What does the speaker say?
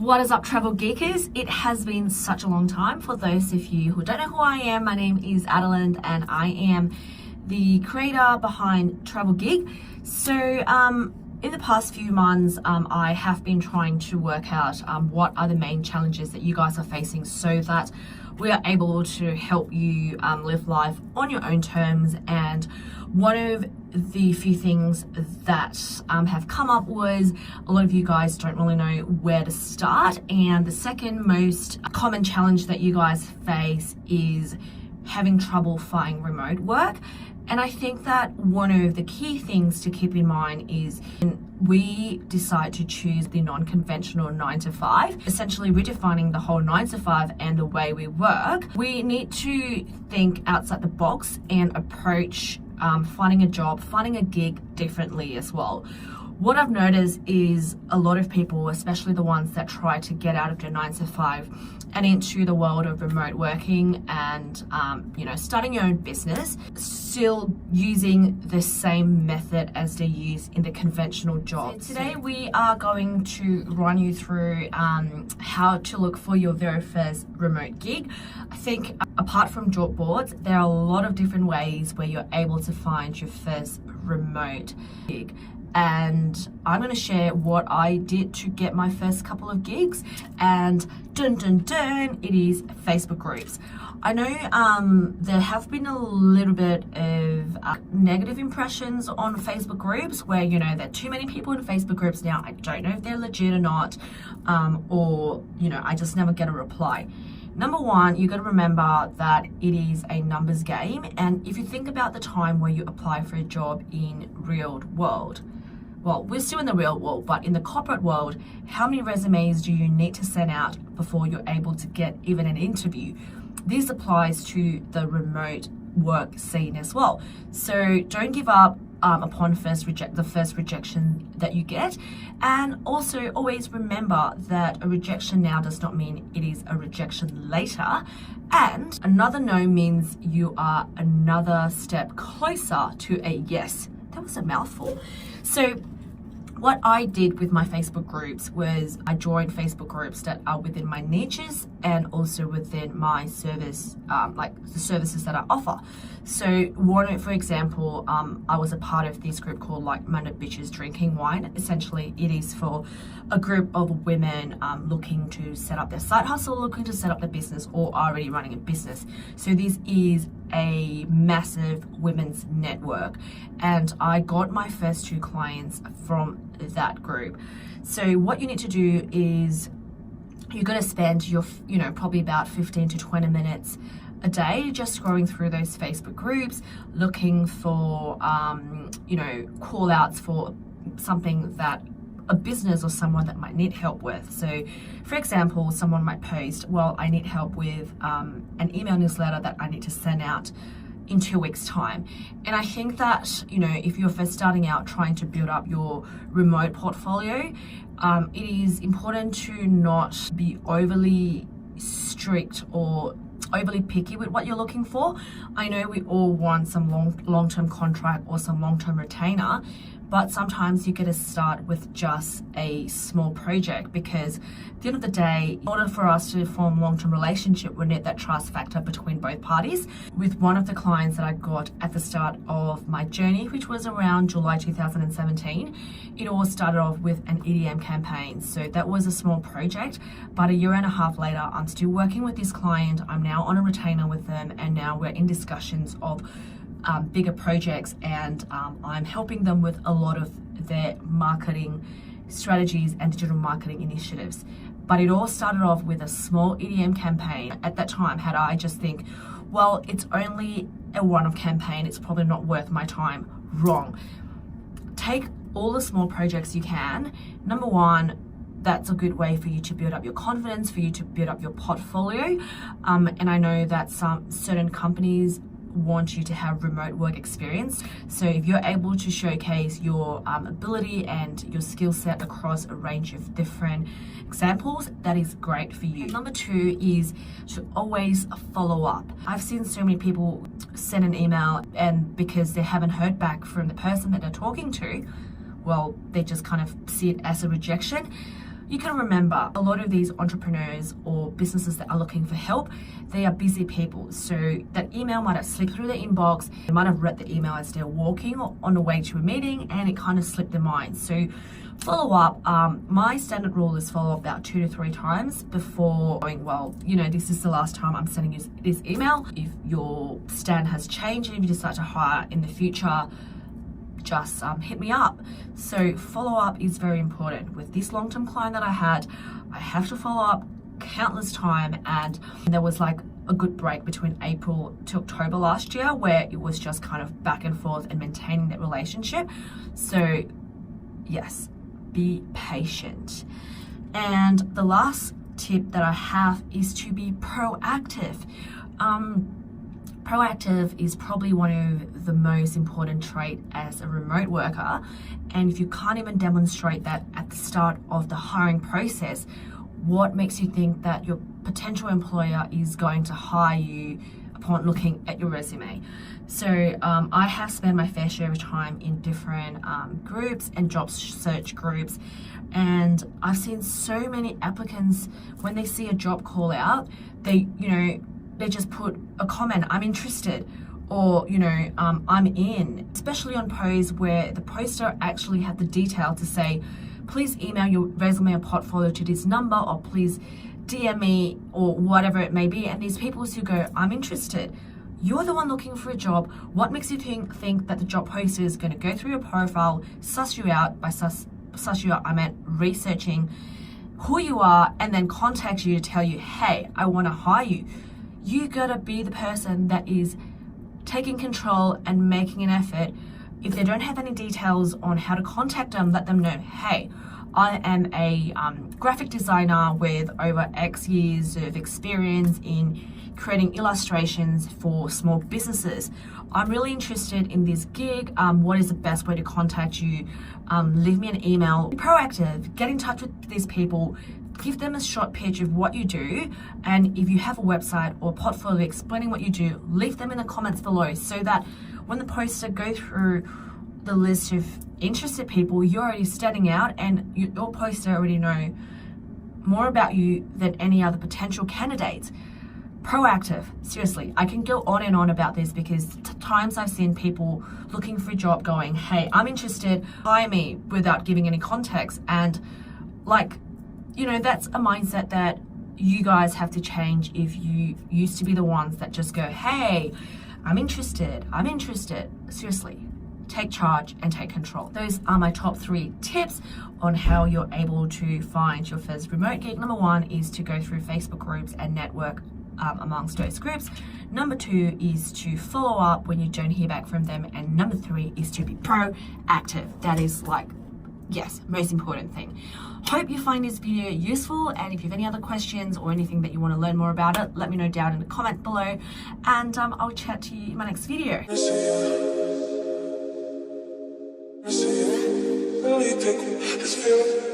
What is up, travel geekers? It has been such a long time. For those of you who don't know who I am, my name is Adeline and I am the creator behind Travel Geek. So in the past few months, I have been trying to work out what are the main challenges that you guys are facing so that we are able to help you live life on your own terms. And one of the few things that have come up was a lot of you guys don't really know where to start. And the second most common challenge that you guys face is having trouble finding remote work. And I think that one of the key things to keep in mind is we decide to choose the non-conventional 9 to 5, essentially redefining the whole 9 to 5 and the way we work. We need to think outside the box and approach finding a job, finding a gig differently as well. What I've noticed is a lot of people, especially the ones that try to get out of their 9 to 5 and into the world of remote working and starting your own business, still using the same method as they use in the conventional job. So today we are going to run you through how to look for your very first remote gig. I think apart from job boards, there are a lot of different ways where you're able to find your first remote gig. And I'm going to share what I did to get my first couple of gigs, and dun dun dun, it is Facebook groups. I know there have been a little bit of negative impressions on Facebook groups where, there are too many people in Facebook groups now. I don't know if they're legit or not, or I just never get a reply. Number one, you got to remember that it is a numbers game. And if you think about the time where you apply for a job in real world, well, we're still in the real world, but in the corporate world, how many resumes do you need to send out before you're able to get even an interview? This applies to the remote work scene as well. So don't give up upon the first rejection that you get. And also always remember that a rejection now does not mean it is a rejection later. And another no means you are another step closer to a yes. That was a mouthful. So what I did with my Facebook groups was I joined Facebook groups that are within my niches and also within my service, like the services that I offer. So for example, I was a part of this group called Like-Minded Bitches Drinking Wine. Essentially, it is for a group of women looking to set up their side hustle, looking to set up their business, or already running a business. So this is a massive women's network, and I got my first 2 clients from that group. So what you need to do is you're going to spend your probably about 15 to 20 minutes a day just scrolling through those Facebook groups, looking for call outs for something that a business or someone that might need help with. So for example, someone might post, well, I need help with an email newsletter that I need to send out in 2 weeks time. And I think that, if you're first starting out trying to build up your remote portfolio, it is important to not be overly strict or overly picky with what you're looking for. I know we all want some long-term contract or some long-term retainer, but sometimes you get to start with just a small project, because at the end of the day, in order for us to form long-term relationship, we need that trust factor between both parties. With one of the clients that I got at the start of my journey, which was around July 2017, it all started off with an EDM campaign. So that was a small project, but a year and a half later, I'm still working with this client. I'm now on a retainer with them, and now we're in discussions of bigger projects, and I'm helping them with a lot of their marketing strategies and digital marketing initiatives. But it all started off with a small EDM campaign. At that time, had I just think, well, it's only a one-off campaign, it's probably not worth my time. Wrong. Take all the small projects you can. Number one, that's a good way for you to build up your confidence, for you to build up your portfolio. And I know that some certain companies want you to have remote work experience. So if you're able to showcase your ability and your skill set across a range of different examples, that is great for you. And number 2 is to always follow up. I've seen so many people send an email, and because they haven't heard back from the person that they're talking to, well, they just kind of see it as a rejection. you can remember a lot of these entrepreneurs or businesses that are looking for help, they are busy people. So that email might have slipped through their inbox. They might have read the email as they're walking or on the way to a meeting, and it kind of slipped their mind. So follow up. My standard rule is follow up about 2 to 3 times before going, well, you know, this is the last time I'm sending you this email. If your stand has changed and if you decide to hire in the future, just hit me up. So follow up is very important. With this long-term client that I had, I have to follow up countless time, and there was like a good break between April to October last year where it was just kind of back and forth and maintaining that relationship. So yes, be patient. And the last tip that I have is to be proactive. Proactive is probably one of the most important traits as a remote worker. And if you can't even demonstrate that at the start of the hiring process, what makes you think that your potential employer is going to hire you upon looking at your resume? So I have spent my fair share of time in different groups and job search groups, and I've seen so many applicants, when they see a job call out, they just put a comment, I'm interested, or I'm in, especially on posts where the poster actually had the detail to say, please email your resume or portfolio to this number, or please DM me, or whatever it may be. And these people who go, I'm interested, you're the one looking for a job. What makes you think that the job poster is going to go through your profile, suss you out? By suss you out, I meant researching who you are and then contact you to tell you, hey, I want to hire you. You gotta be the person that is taking control and making an effort. If they don't have any details on how to contact them, let them know, hey, I am a graphic designer with over X years of experience in creating illustrations for small businesses. I'm really interested in this gig. What is the best way to contact you? Leave me an email. Be proactive, get in touch with these people, give them a short pitch of what you do. And if you have a website or portfolio explaining what you do, leave them in the comments below, so that when the poster go through the list of interested people, you're already standing out, and your poster already know more about you than any other potential candidates. Proactive, seriously, I can go on and on about this, because times I've seen people looking for a job going, hey, I'm interested, hire me, without giving any context. And that's a mindset that you guys have to change if you used to be the ones that just go, hey, I'm interested. Seriously, take charge and take control. Those are my top 3 tips on how you're able to find your first remote gig. Number 1 is to go through Facebook groups and network amongst those groups. Number 2 is to follow up when you don't hear back from them. And number 3 is to be proactive. That is most important thing. Hope you find this video useful, and if you have any other questions or anything that you want to learn more about it, let me know down in the comment below, and I'll chat to you in my next video. I see you. Really pick this feeling.